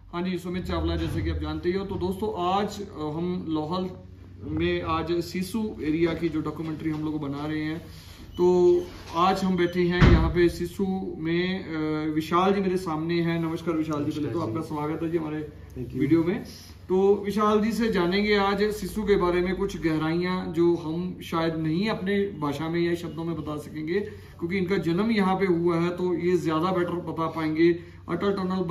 हाँ जी, सुमित चावला, जैसे कि आप जानते ही हो। तो दोस्तों आज हम लाहौल में आज सिसु एरिया की जो डॉक्यूमेंट्री हम लोग बना रहे हैं, तो आज हम बैठे हैं यहाँ पे सिसु में। विशाल जी मेरे सामने हैं। नमस्कार विशाल जी, पहले तो आपका स्वागत है जी हमारे वीडियो में। तो विशाल जी से जानेंगे आज सिसु के बारे में कुछ गहराइयाँ जो हम शायद नहीं अपने भाषा में या शब्दों में बता सकेंगे, क्योंकि इनका जन्म यहाँ पे हुआ है, तो ये ज्यादा बेटर बता पाएंगे। अटल टनल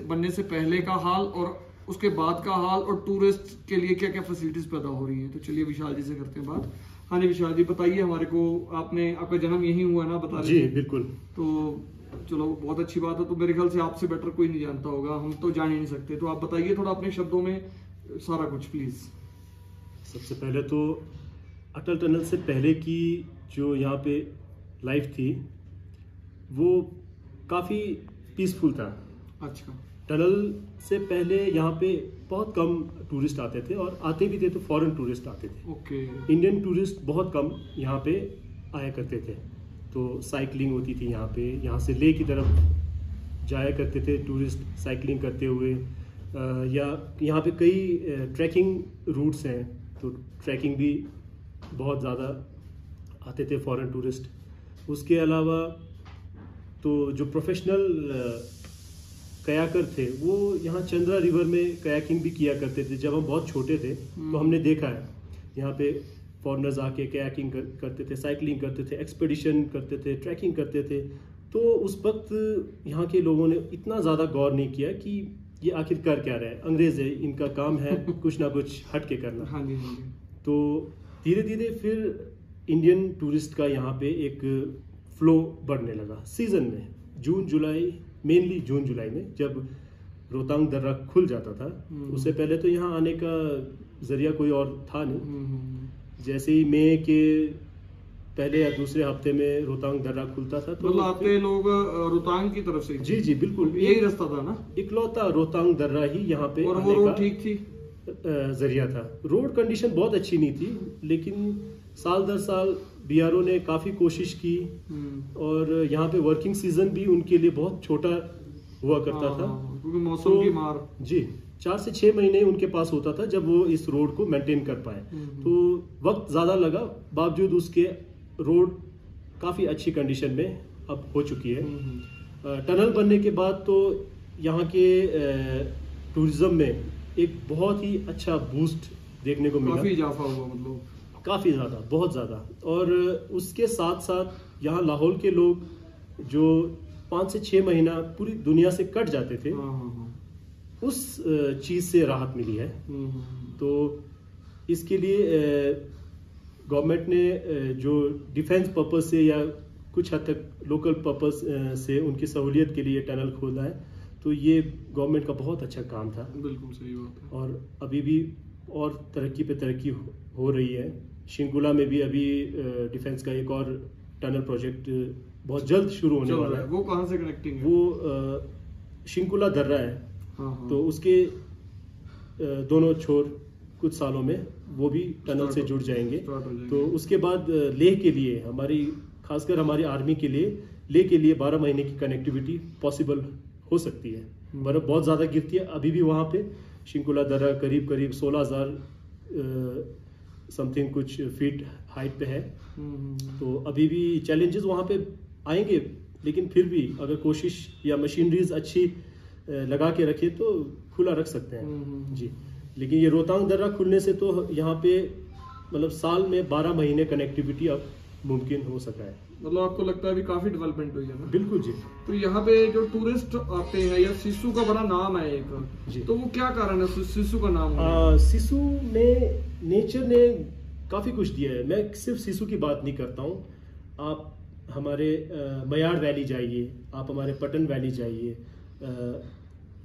बनने से पहले का हाल और उसके बाद का हाल, और टूरिस्ट के लिए क्या क्या फैसिलिटीज पैदा हो रही हैं। तो चलिए विशाल जी से करते हैं बात। हाँ जी विशाल जी, बताइए हमारे को, आपका जन्म यहीं हुआ ना, बता जी बिल्कुल। तो चलो बहुत अच्छी बात है। तो मेरे ख्याल से आपसे बेटर कोई नहीं जानता होगा, हम तो जान ही नहीं सकते। तो आप बताइए थोड़ा अपने शब्दों में सारा कुछ प्लीज। सबसे पहले तो अटल टनल से पहले की जो यहाँ पे लाइफ थी वो काफ़ी पीसफुल था। अच्छा। टनल से पहले यहाँ पे बहुत कम टूरिस्ट आते थे, और आते भी थे तो फॉरेन टूरिस्ट आते थे। ओके। इंडियन टूरिस्ट बहुत कम यहाँ पे आया करते थे। तो साइकिलिंग होती थी यहाँ पे, यहाँ से लेह की तरफ जाया करते थे टूरिस्ट साइकिलिंग करते हुए, या यहाँ पे कई ट्रैकिंग रूट्स हैं, तो ट्रैकिंग भी बहुत ज़्यादा आते थे फॉरेन टूरिस्ट। उसके अलावा तो जो प्रोफेशनल कयाकर थे वो यहाँ चंद्रा रिवर में कयाकिंग भी किया करते थे। जब हम बहुत छोटे थे तो हमने देखा है यहाँ पे फॉरेनर्स आके कयाकिंग करते थे, साइकिलिंग करते थे, एक्सपेडिशन करते थे, ट्रैकिंग करते थे। तो उस वक्त यहाँ के लोगों ने इतना ज़्यादा गौर नहीं किया कि ये आखिर कर क्या रहे हैं, अंग्रेज है, इनका काम है कुछ ना कुछ हट के करना। हाँ जी, हाँ जी। तो धीरे धीरे फिर इंडियन टूरिस्ट का यहाँ पे एक फ्लो बढ़ने लगा सीजन में। जून जुलाई, मेनली जून जुलाई में जब रोहतांग दर्रा खुल जाता था। उससे पहले तो यहाँ आने का जरिया कोई और था नहीं। जैसे ही मई के पहले या दूसरे हफ्ते में रोहतांग दर्रा खुलता था तो मतलब आते लोग रोहतांग की तरफ से। जी जी बिल्कुल, यही रास्ता था ना, इकलौता रोहतांग दर्रा ही यहाँ पे। और वो रोड ठीक थी, जरिया था। रोड कंडीशन बहुत अच्छी नहीं थी, लेकिन साल दर साल बीआरओ ने काफी कोशिश की, और यहाँ पे वर्किंग सीजन भी उनके लिए बहुत छोटा हुआ करता था, क्योंकि मौसम की मार। जी 4 से 6 महीने उनके पास होता था जब वो इस रोड को मेंटेन कर पाए। तो वक्त ज्यादा लगा, बावजूद उसके रोड काफी अच्छी कंडीशन में अब हो चुकी है। टनल बनने के बाद तो यहाँ के टूरिज्म में एक बहुत ही अच्छा बूस्ट देखने को मिला। काफी इजाफा हुआ, मतलब काफी ज्यादा, बहुत ज्यादा। और उसके साथ साथ यहाँ लाहौल के लोग जो 5 से 6 महीना पूरी दुनिया से कट जाते थे, उस चीज से राहत मिली है। तो इसके लिए गवर्नमेंट ने जो डिफेंस पर्पस से या कुछ हद तक लोकल पर्पस से उनकी सहूलियत के लिए टनल खोला है। तो ये गवर्नमेंट का बहुत अच्छा काम था। बिल्कुल सही बात है। और अभी भी और तरक्की पे तरक्की हो रही है। शिंकुला में भी अभी डिफेंस का एक और टनल प्रोजेक्ट बहुत जल्द शुरू होने वाला है। वो कहाँ से कनेक्टिंग है? वो शिंकुला दर्रा है। तो उसके दोनों छोर कुछ सालों में वो भी टनल से जुड़ जाएंगे। तो उसके बाद लेह के लिए, खासकर हमारी आर्मी के लिए, लेह के लिए 12 महीने की कनेक्टिविटी पॉसिबल हो सकती है। बर्फ बहुत ज्यादा गिरती है अभी भी वहां पे। शिंकुला दर्रा करीब 16,000 समथिंग कुछ फीट हाइट पे है। तो अभी भी चैलेंजेस वहां पे आएंगे, लेकिन फिर भी अगर कोशिश या मशीनरीज अच्छी लगा के रखे तो खुला रख सकते हैं जी। लेकिन ये रोहतांग दर्रा खुलने से तो यहाँ पे मतलब साल में 12 महीने कनेक्टिविटी अब मुमकिन हो सका है। मतलब आपको लगता है अभी काफी डेवलपमेंट हुई है ना? बिल्कुल जी। तो यहाँ पे जो टूरिस्ट आते हैं, या सिसु का बड़ा नाम है एक जी, तो वो क्या कारण है सिसु का नाम? सिसु में नेचर ने काफी कुछ दिया है। मैं सिर्फ सिसु की बात नहीं करता हूँ। आप हमारे मयाड़ वैली जाइए, आप हमारे पटन वैली जाइए,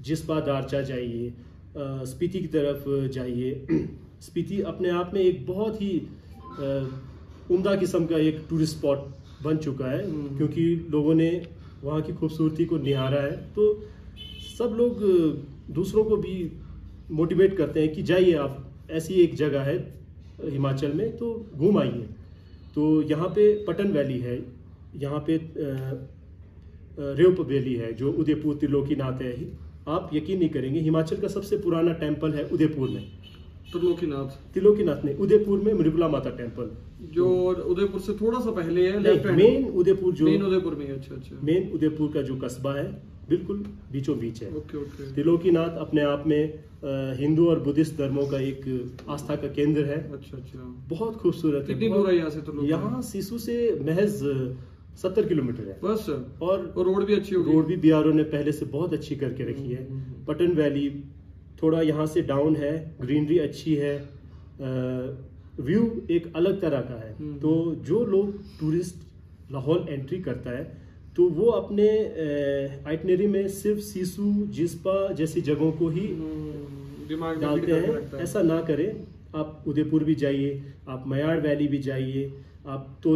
जिस्पा दारचा जाइए, स्पीति की तरफ जाइए। स्पीति अपने आप में एक बहुत ही उम्दा किस्म का एक टूरिस्ट स्पॉट बन चुका है, क्योंकि लोगों ने वहाँ की खूबसूरती को निहारा है। तो सब लोग दूसरों को भी मोटिवेट करते हैं कि जाइए आप, ऐसी एक जगह है हिमाचल में, तो घूम आइए। तो यहाँ पे पटन वैली है, यहाँ पे रेवप वैली है जो उदयपुर त्रिलोकीनाथ है आप यकीन नहीं करेंगे, हिमाचल का सबसे पुराना टेम्पल है उदयपुर में। त्रिलोकीनाथ नहीं, उदयपुर में मृगला माता टेम्पल, जो उदयपुर से थोड़ा सा पहले है, लेफ्ट हैंड। मेन उदयपुर, जो मेन उदयपुर में। अच्छा। मेन उदयपुर का जो कस्बा है बिल्कुल बीचों बीच है। ओके। त्रिलोकीनाथ अपने आप में हिंदू और बुद्धिस्ट धर्मों का एक आस्था का केंद्र है। अच्छा। बहुत खूबसूरत है। कितनी दूर है यहाँ से? यहाँ सिसु से महज 70 किलोमीटर है बस। और रोड भी अच्छी होगी। रोड भी बीआरओ ने पहले से बहुत अच्छी करके रखी है। पटन वैली थोड़ा यहाँ से डाउन है, ग्रीनरी अच्छी है, व्यू एक अलग तरह का है। तो जो लोग टूरिस्ट लाहौल एंट्री करता है तो वो अपने आइटनरी में सिर्फ सिसु, जिस्पा जैसी जगहों को ही दिमाग डालते हैं। ऐसा ना करें, आप उदयपुर भी जाइए, आप मयाड़ वैली भी जाइए, आप तो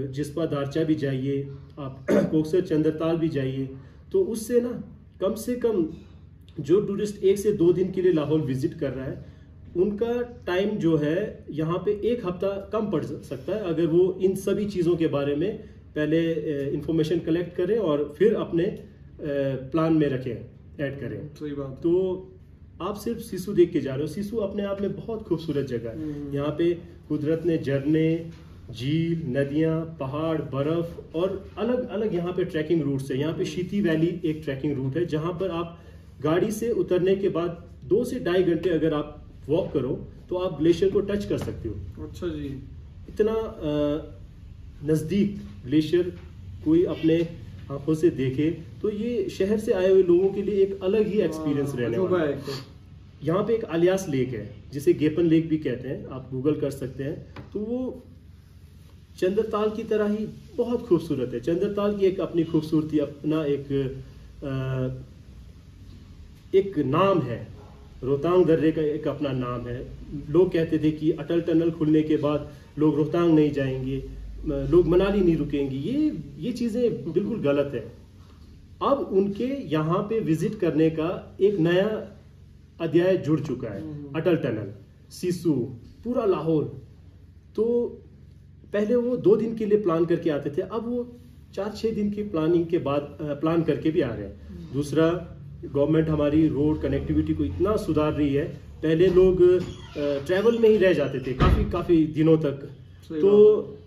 जिस्पा दारचा भी जाइए, आप कोकसर चंद्रताल भी जाइए। तो उससे ना कम से कम जो टूरिस्ट 1 से 2 दिन के लिए लाहौल विजिट कर रहा है, उनका टाइम जो है यहाँ पे 1 हफ्ता कम पड़ सकता है, अगर वो इन सभी चीज़ों के बारे में पहले इंफॉर्मेशन कलेक्ट करें और फिर अपने प्लान में रखें, ऐड करें। सही बात। तो आप सिर्फ सिसु देख के जा रहे हो। सिसु अपने आप में बहुत खूबसूरत जगह है। यहाँ पे कुदरत ने झरने, झील, नदियाँ, पहाड़, बर्फ और अलग अलग यहाँ पे ट्रैकिंग रूट्स है। यहाँ पे शीती वैली एक ट्रैकिंग रूट है, जहाँ पर आप गाड़ी से उतरने के बाद 2 से 2.5 घंटे अगर आप वॉक करो तो आप ग्लेशियर को टच कर सकते हो। अच्छा जी। इतना नज़दीक ग्लेशियर कोई अपने आंखों से देखे तो ये शहर से आए हुए लोगों के लिए एक अलग ही एक्सपीरियंस रहने वाला है। यहाँ पे एक आलियास लेक है, जिसे गेपन लेक भी कहते हैं, आप गूगल कर सकते हैं। तो वो चंद्रताल की तरह ही बहुत खूबसूरत है। चंद्रताल की एक अपनी खूबसूरती, अपना एक नाम है। रोहतांग दर्रे का एक अपना नाम है। लोग कहते थे कि अटल टनल खुलने के बाद लोग रोहतांग नहीं जाएंगे, लोग मनाली नहीं रुकेंगे। ये चीज़ें बिल्कुल गलत है। अब उनके यहाँ पे विजिट करने का एक नया अध्याय जुड़ चुका है। अटल टनल, सिसु, पूरा लाहौल। तो पहले वो 2 दिन के लिए प्लान करके आते थे, अब वो 4-6 दिन की प्लानिंग के बाद प्लान करके भी आ रहे हैं। दूसरा, गवर्नमेंट हमारी रोड कनेक्टिविटी को इतना सुधार रही है। पहले लोग ट्रैवल में ही रह जाते थे काफी दिनों तक। तो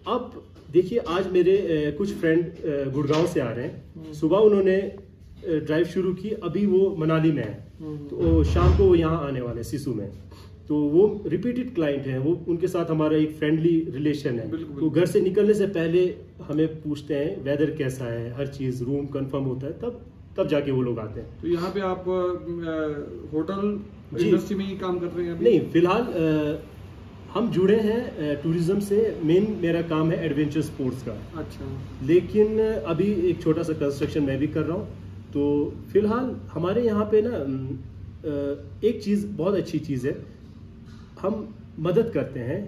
अब देखिए, आज मेरे कुछ फ्रेंड गुड़गांव से आ रहे हैं। सुबह उन्होंने ड्राइव शुरू की, अभी वो मनाली में है, तो शाम को वो यहाँ आने वाले सिसु में। तो वो रिपीटेड क्लाइंट हैं, वो उनके साथ हमारा एक फ्रेंडली रिलेशन है। तो घर से निकलने से पहले हमें पूछते हैं वेदर कैसा है, हर चीज, रूम कंफर्म होता है, तब जाके वो लोग आते हैं। तो यहाँ पे आप होटल इंडस्ट्री में ही काम कर रहे हैं अभी? नहीं, फिलहाल हम जुड़े हैं टूरिज्म से। मेन मेरा काम है एडवेंचर स्पोर्ट्स का। अच्छा। लेकिन अभी एक छोटा सा कंस्ट्रक्शन मैं भी कर रहा हूँ। तो फिलहाल हमारे यहाँ पे ना एक चीज़, बहुत अच्छी चीज़ है, हम मदद करते हैं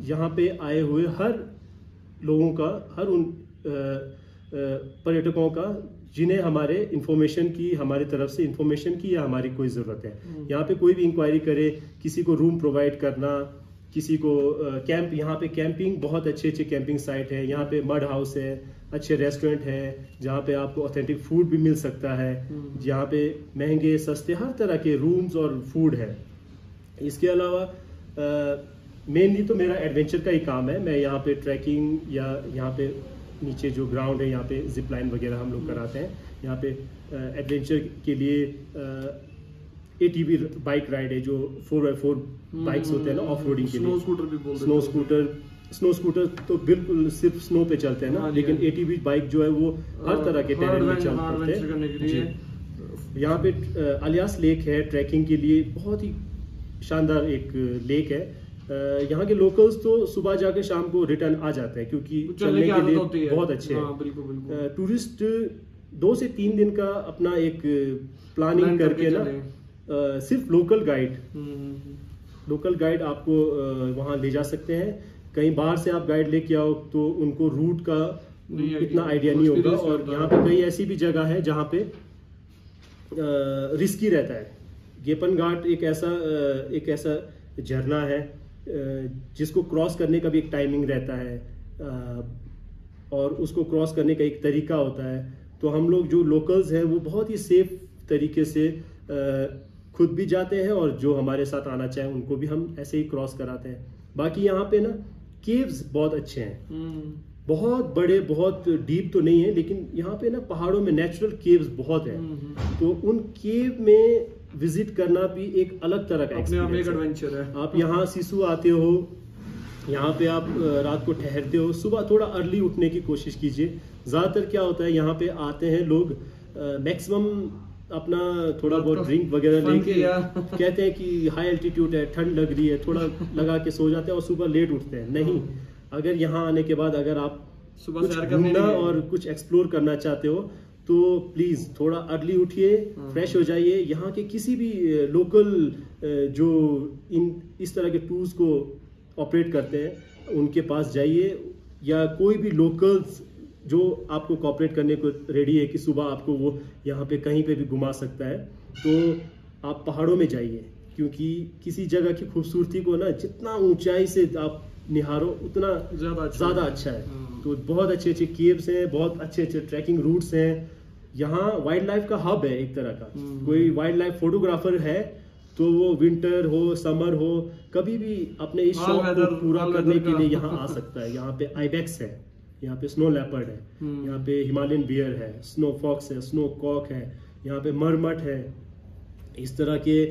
यहाँ पे आए हुए हर लोगों का, हर उन पर्यटकों का जिन्हें हमारे हमारी तरफ से इंफॉर्मेशन की या हमारी कोई ज़रूरत है। यहाँ पे कोई भी इंक्वायरी करे, किसी को रूम प्रोवाइड करना, किसी को कैंप, यहाँ पे कैंपिंग, बहुत अच्छे कैंपिंग साइट है। यहाँ पे मड हाउस है, अच्छे रेस्टोरेंट है जहाँ पे आपको ऑथेंटिक फूड भी मिल सकता है। यहाँ पे महंगे सस्ते हर तरह के रूम्स और फूड है। इसके अलावा मेनली तो मेरा एडवेंचर का ही काम है। मैं यहाँ पे ट्रैकिंग या यहाँ पे नीचे जो ग्राउंड है, यहाँ पे जिप लाइन वगैरह हम लोग कराते हैं। यहाँ पे एडवेंचर के लिए ATV बाइक राइड है, जो 4x4 बाइक्स होते हैं ना ऑफ रोडिंग के लिए। स्नो स्कूटर तो बिल्कुल सिर्फ स्नो पे चलते हैं ना, लेकिन ATV बाइक जो है वो हर तरह के टेरेन में चलते हैं। यहाँ पे अलियास लेक है, ट्रैकिंग के लिए बहुत ही शानदार एक लेक है। यहाँ के लोकल्स तो सुबह जाके शाम को रिटर्न आ जाते हैं, क्योंकि चलने के लिए बहुत अच्छे हैं। टूरिस्ट 2 से 3 दिन का अपना एक प्लानिंग करके ना, सिर्फ लोकल गाइड आपको वहाँ ले जा सकते हैं। कहीं बाहर से आप गाइड लेके आओ तो उनको रूट का इतना आइडिया नहीं होगा। और यहाँ पे कई ऐसी भी जगह है जहाँ पे रिस्की रहता है। गेपन घाट एक ऐसा झरना है जिसको क्रॉस करने का भी एक टाइमिंग रहता है, और उसको क्रॉस करने का एक तरीका होता है। तो हम लोग जो लोकल्स हैं वो बहुत ही सेफ तरीके से खुद भी जाते हैं और जो हमारे साथ आना चाहे उनको भी हम ऐसे ही क्रॉस कराते हैं। बाकी यहाँ पे ना केव्स बहुत अच्छे हैं, बहुत बड़े, बहुत डीप तो नहीं है, लेकिन यहाँ पे ना पहाड़ों में नेचुरल केव्स बहुत है, तो उन केव में विजिट करना भी एक अलग तरह का एक्सपीरियंस एडवेंचर है। आप यहाँ सिसु आते हो, यहाँ पे आप रात को ठहरते हो, सुबह थोड़ा अर्ली उठने की कोशिश कीजिए। ज़्यादातर क्या होता है यहाँ पे आते हैं लोग मैक्सिमम अपना थोड़ा बहुत ड्रिंक वगैरह लेके कहते हैं कि हाई एल्टीट्यूड है, ठंड लग रही है, थोड़ा लगा के सो जाते हैं और सुबह लेट उठते हैं। नहीं, अगर यहाँ आने के बाद अगर आप सुबह कुछ घूमना और कुछ एक्सप्लोर करना चाहते हो तो प्लीज थोड़ा अर्ली उठिए, फ्रेश हो जाइए। यहाँ के किसी भी लोकल जो इस तरह के टूर्स को ऑपरेट करते हैं उनके पास जाइए, या कोई भी लोकल्स जो आपको कोऑपरेट करने को रेडी है कि सुबह आपको वो यहाँ पे कहीं पे भी घुमा सकता है, तो आप पहाड़ों में जाइए, क्योंकि किसी जगह की खूबसूरती को ना जितना ऊंचाई से आप निहारो उतना ज्यादा अच्छा है। तो बहुत अच्छे अच्छे केव्स हैं, बहुत अच्छे अच्छे ट्रैकिंग रूट्स हैं। यहाँ वाइल्ड लाइफ का हब है एक तरह का। कोई वाइल्ड लाइफ फोटोग्राफर है तो वो विंटर हो समर हो कभी भी अपने इस शौक को पूरा करने के लिए यहाँ आ सकता है। यहाँ पे आइबेक्स है, यहाँ पे स्नो लेपर्ड है, यहाँ पे हिमालयन बियर है, स्नो फॉक्स है, स्नो कॉक है, यहाँ पे मरमट है, इस तरह के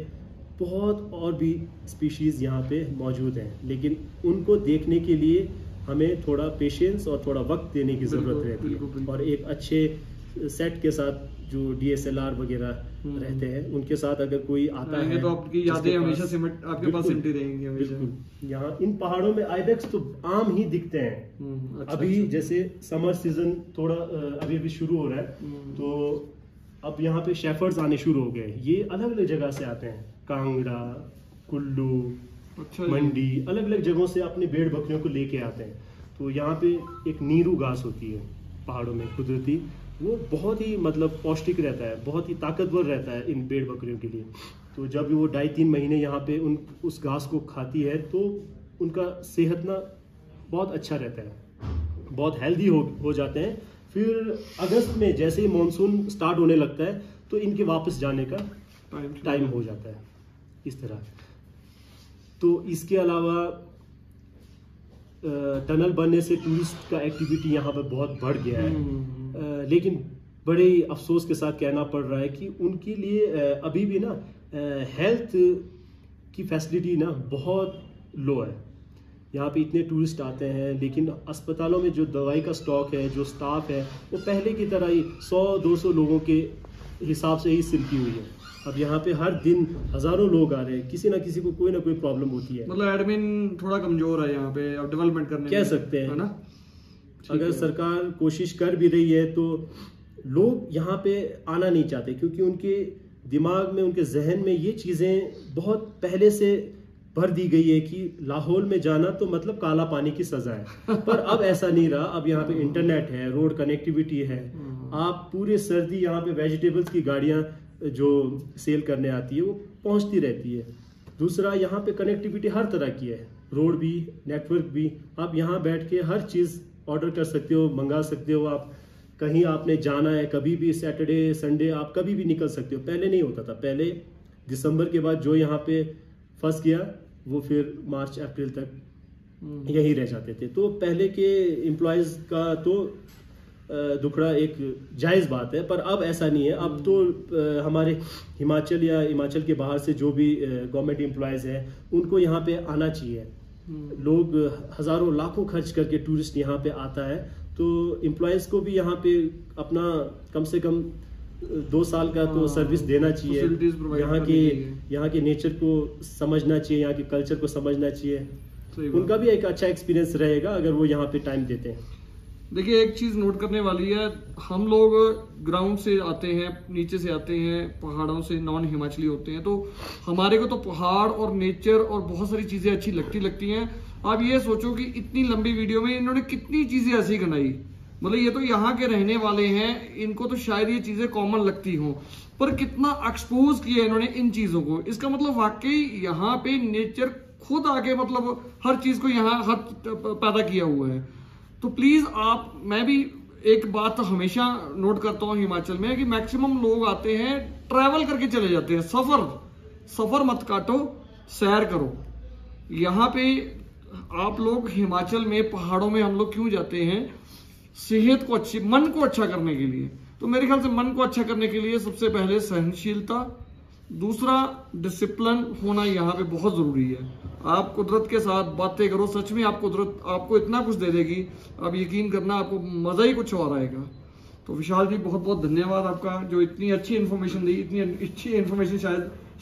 बहुत और भी स्पीशीज यहाँ पे मौजूद हैं। लेकिन उनको देखने के लिए हमें थोड़ा पेशेंस और थोड़ा वक्त देने की जरूरत रहती है, और एक अच्छे सेट के साथ जो DSLR वगैरह रहते हैं उनके साथ अगर कोई आता है तो आपकी यादें हमेशा आपके पास सिमटी रहेंगी हमेशा। यहाँ इन पहाड़ों में आइबेक्स तो आम ही दिखते हैं। अभी जैसे समर सीजन थोड़ा अभी शुरू हो रहा है, तो अब यहाँ पे शेफर्ड्स आने शुरू हो गए। ये अलग अलग जगह से आते हैं, कांगड़ा, कुल्लू, मंडी, अलग अलग जगहों से अपनी भेड़ बकरियों को लेके आते हैं। तो यहाँ पे एक नीरू घास होती है पहाड़ों में कुदरती, वो बहुत ही मतलब पौष्टिक रहता है, बहुत ही ताकतवर रहता है इन भेड़ बकरियों के लिए। तो जब वो 2.5-3 महीने यहाँ पे उस घास को खाती है तो उनका सेहत ना बहुत अच्छा रहता है, बहुत हेल्दी हो जाते हैं। फिर अगस्त में जैसे ही मानसून स्टार्ट होने लगता है तो इनके वापस जाने का टाइम हो जाता है इस तरह। तो इसके अलावा टनल बनने से टूरिस्ट का एक्टिविटी यहाँ पर बहुत बढ़ गया है, लेकिन बड़े ही अफसोस के साथ कहना पड़ रहा है कि उनके लिए अभी भी ना हेल्थ की फैसिलिटी ना बहुत लो है। यहाँ पे इतने टूरिस्ट आते हैं लेकिन अस्पतालों में जो दवाई का स्टॉक है, जो स्टाफ है, वो पहले की तरह ही 100-200 लोगों के हिसाब से ही सिलती हुई है। अब यहाँ पे हर दिन हजारों लोग आ रहे हैं, किसी ना किसी को कोई ना कोई प्रॉब्लम होती है। मतलब एडमिन थोड़ा कमजोर है यहाँ पे, अब डेवलपमेंट करने कह सकते हैं, है ना। अगर सरकार कोशिश कर भी रही है तो लोग यहाँ पे आना नहीं चाहते, क्योंकि उनके दिमाग में, उनके जहन में ये चीजें बहुत पहले से भर दी गई है कि लाहौल में जाना तो मतलब काला पानी की सजा है। पर अब ऐसा नहीं रहा। अब यहाँ पे इंटरनेट है, रोड कनेक्टिविटी है, आप पूरे सर्दी यहाँ पे वेजिटेबल्स की गाड़ियां जो सेल करने आती है वो पहुंचती रहती है। दूसरा, यहाँ पे कनेक्टिविटी हर तरह की है, रोड भी, नेटवर्क भी। आप यहाँ बैठ के हर चीज ऑर्डर कर सकते हो, मंगा सकते हो। आप कहीं आपने जाना है, कभी भी सैटरडे संडे आप कभी भी निकल सकते हो। पहले नहीं होता था। पहले दिसंबर के बाद जो यहाँ पे फंस गया वो फिर मार्च अप्रैल तक यही रह जाते थे। तो पहले के एम्प्लॉयज का तो दुखड़ा एक जायज बात है, पर अब ऐसा नहीं है। अब तो हमारे हिमाचल या हिमाचल के बाहर से जो भी गवर्नमेंट एम्प्लॉयज हैं उनको यहाँ पे आना चाहिए। लोग हजारों लाखों खर्च करके टूरिस्ट यहाँ पे आता है, तो एम्प्लॉयज को भी यहाँ पे अपना कम से कम 2 साल का तो सर्विस देना चाहिए। यहाँ के नेचर को समझना चाहिए, यहाँ के कल्चर को समझना चाहिए। उनका भी एक अच्छा एक्सपीरियंस रहेगा अगर वो यहाँ पे टाइम देते हैं। देखिए, एक चीज नोट करने वाली है, हम लोग ग्राउंड से आते हैं, नीचे से आते हैं, पहाड़ों से नॉन हिमाचली होते हैं, तो हमारे को तो पहाड़ और नेचर और बहुत सारी चीजें अच्छी लगती हैं। आप ये सोचो कि इतनी लंबी वीडियो में इन्होंने कितनी चीजें ऐसी गिनाई। मतलब ये तो यहाँ के रहने वाले हैं, इनको तो शायद ये चीजें कॉमन लगती हों, पर कितना एक्सपोज किया इन्होंने इन चीजों को। इसका मतलब वाकई यहाँ पे नेचर खुद आके मतलब हर चीज को यहाँ पैदा किया हुआ है। तो प्लीज मैं भी एक बात हमेशा नोट करता हूँ हिमाचल में कि मैक्सिमम लोग आते हैं ट्रैवल करके चले जाते हैं। सफर मत काटो, सैर करो। यहाँ पे आप लोग हिमाचल में पहाड़ों में हम लोग क्यों जाते हैं? सेहत को अच्छी, मन को अच्छा करने के लिए। तो मेरे ख्याल से मन को अच्छा करने के लिए सबसे पहले सहनशीलता, दूसरा डिसिप्लिन होना यहाँ पे बहुत जरूरी है। आप कुदरत के साथ बातें करो, सच में आप कुदरत आपको इतना कुछ दे देगी, आप यकीन करना, आपको मजा ही कुछ और आएगा। तो विशाल जी बहुत बहुत धन्यवाद आपका, जो इतनी अच्छी इन्फॉर्मेशन दी। इतनी अच्छी इन्फॉर्मेशन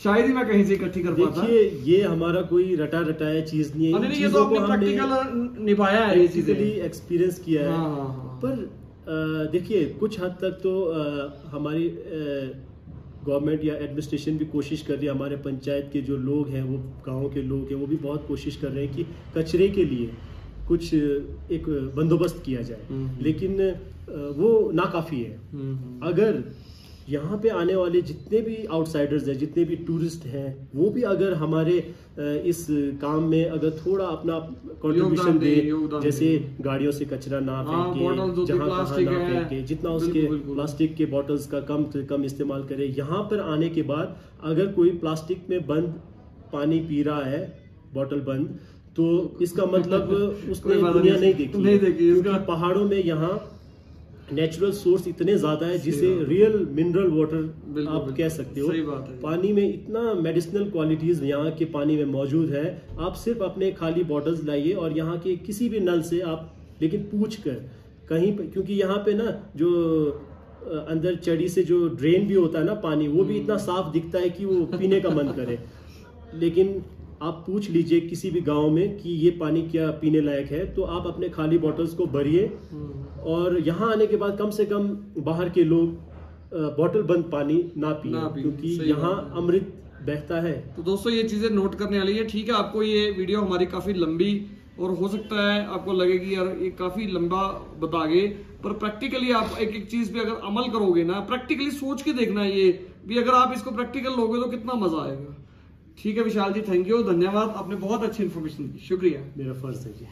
शायद ही मैं कहीं से इकट्ठी कर पाता। देखिए, ये हमारा कोई रटा रटाया चीज नहीं है, नहीं, ये तो आपने प्रैक्टिकल निभाया है, बेसिकली एक्सपीरियंस किया है। हाँ। पर देखिए, कुछ हद तक तो हमारी गवर्नमेंट या एडमिनिस्ट्रेशन भी कोशिश कर रही है, हमारे पंचायत के जो लोग हैं, वो गांव के लोग हैं, वो भी बहुत कोशिश कर रहे हैं कि कचरे के लिए कुछ एक बंदोबस्त किया जाए, लेकिन वो नाकाफी है। अगर यहाँ पे आने वाले जितने भी आउटसाइडर्स हैं, जितने भी टूरिस्ट हैं, वो भी अगर हमारे इस काम में अगर थोड़ा अपना कंट्रीब्यूशन दे, जैसे गाड़ियों से कचरा ना फेंके, जहाँ कहाँ ना फेंके, जितना उसके प्लास्टिक के बॉटल्स का कम से कम इस्तेमाल करे। यहाँ पर आने के बाद अगर कोई प्लास्टिक में बंद पानी पी रहा है, बॉटल बंद, तो इसका मतलब उसने दुनिया नहीं देखी, क्योंकि पहाड़ों में यहाँ नेचुरल सोर्स इतने ज्यादा है, जिसे रियल मिनरल वाटर आप कह सकते हो। सही बात है। पानी में इतना मेडिसिनल क्वालिटीज यहाँ के पानी में मौजूद है। आप सिर्फ अपने खाली बॉटल्स लाइए और यहाँ के किसी भी नल से आप, लेकिन पूछ कर कहीं पे, क्योंकि यहाँ पे ना जो अंदर चढ़ी से जो ड्रेन भी होता है ना पानी, वो भी इतना साफ दिखता है कि वो पीने का मन करे। लेकिन आप पूछ लीजिए किसी भी गांव में कि ये पानी क्या पीने लायक है, तो आप अपने खाली बॉटल्स को भरिए और यहाँ आने के बाद कम से कम बाहर के लोग बॉटल बंद पानी ना पिए, क्योंकि यहाँ अमृत बहता है। तो दोस्तों, ये चीजें नोट करने वाली है। ठीक है, आपको ये वीडियो हमारी काफी लंबी और हो सकता है आपको लगेगी यार ये काफी लंबा बता गए, पर प्रैक्टिकली आप एक एक चीज पे अगर अमल करोगे ना, प्रैक्टिकली सोच के देखना, ये भी अगर आप इसको प्रैक्टिकल लोगे तो कितना मजा आएगा। ठीक है विशाल जी, थैंक यू, धन्यवाद, आपने बहुत अच्छी इन्फॉर्मेशन दी, शुक्रिया। मेरा फर्ज है जी।